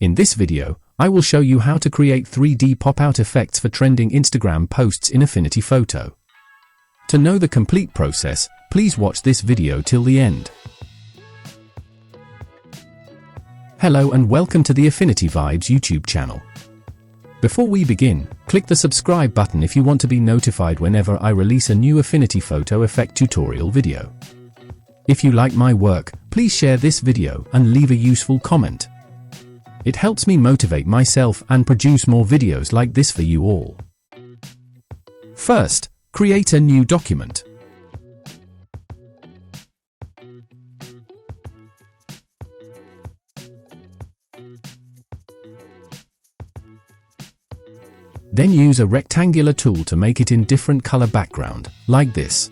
In this video, I will show you how to create 3D pop-out effects for trending Instagram posts in Affinity Photo. To know the complete process, please watch this video till the end. Hello and welcome to the Affinity Vibes YouTube channel. Before we begin, click the subscribe button if you want to be notified whenever I release a new Affinity Photo effect tutorial video. If you like my work, please share this video and leave a useful comment. It helps me motivate myself and produce more videos like this for you all. First, create a new document. Then use a rectangular tool to make it in different color background, like this.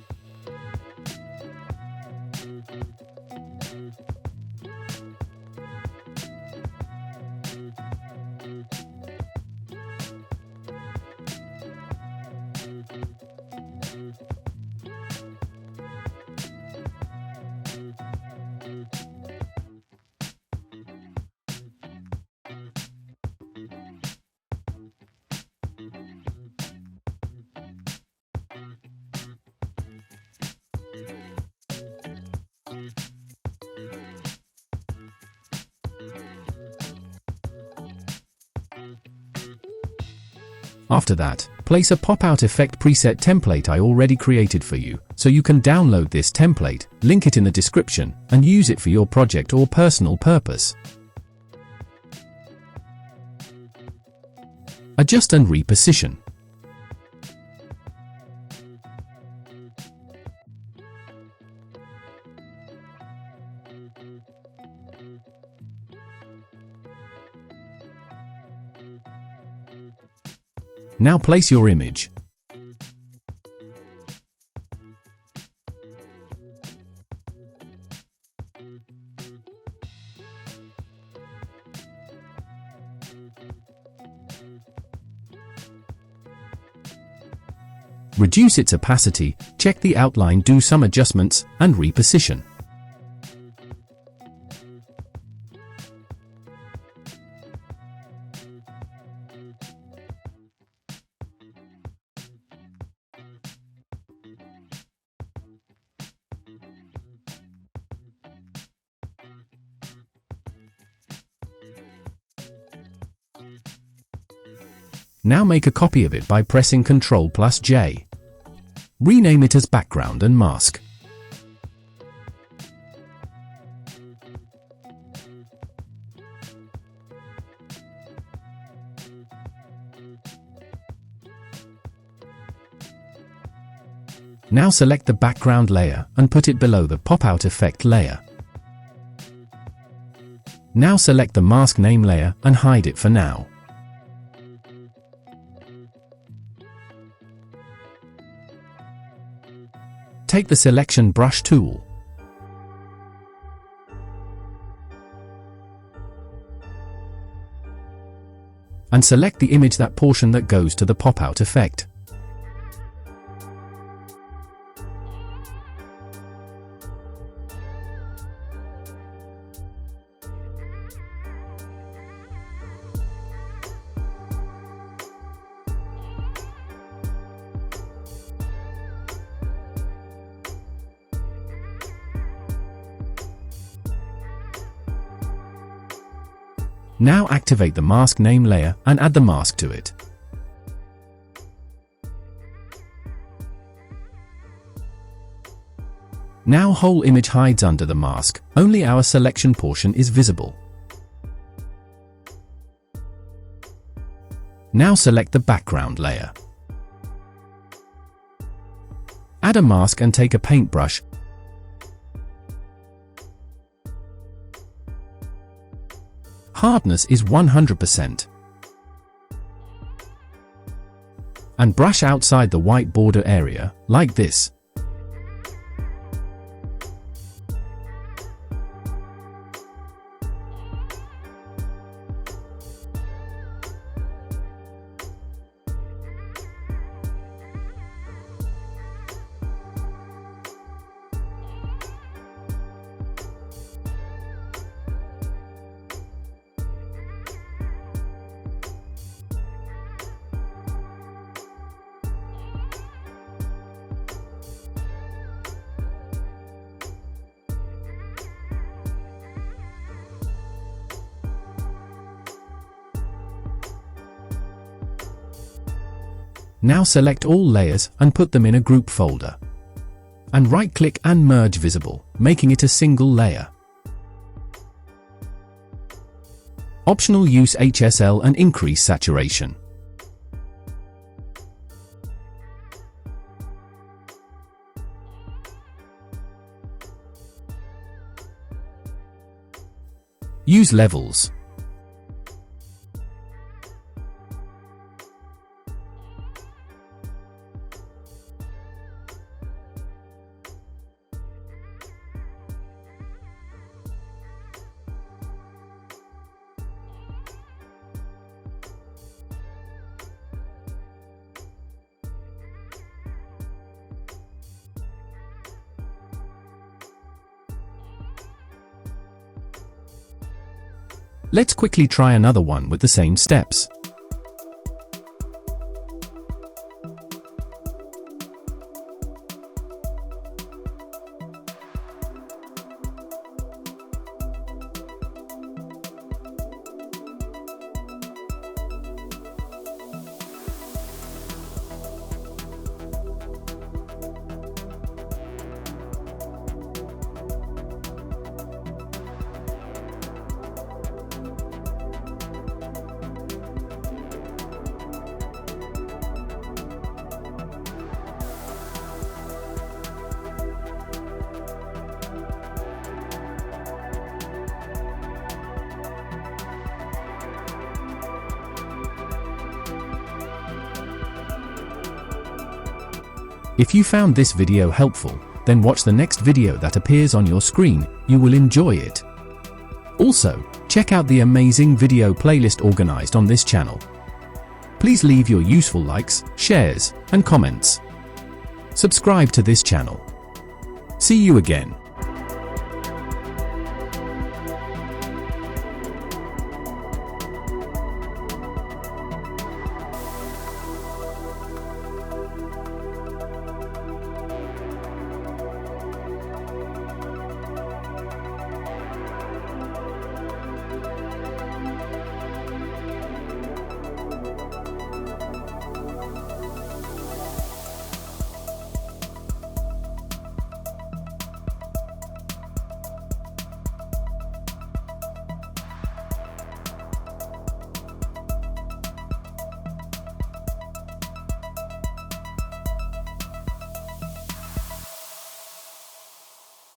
After that, place a pop-out effect preset template I already created for you, so you can download this template, link it in the description, and use it for your project or personal purpose. Adjust and reposition. Now place your image. Reduce its opacity, check the outline, do some adjustments, and reposition. Now make a copy of it by pressing Ctrl+J. Rename it as background and mask. Now select the background layer and put it below the pop-out effect layer. Now select the mask name layer and hide it for now. Take the selection brush tool. And select the image, that portion that goes to the pop-out effect. Now activate the mask name layer and add the mask to it. Now whole image hides under the mask, only our selection portion is visible. Now select the background layer. Add a mask and take a paintbrush. Hardness is 100%. And brush outside the white border area, like this. Now select all layers and put them in a group folder. And right-click and merge visible, making it a single layer. Optional, use HSL and increase saturation. Use levels. Let's quickly try another one with the same steps. If you found this video helpful, then watch the next video that appears on your screen. You will enjoy it. Also, check out the amazing video playlist organized on this channel. Please leave your useful likes, shares, and comments. Subscribe to this channel. See you again.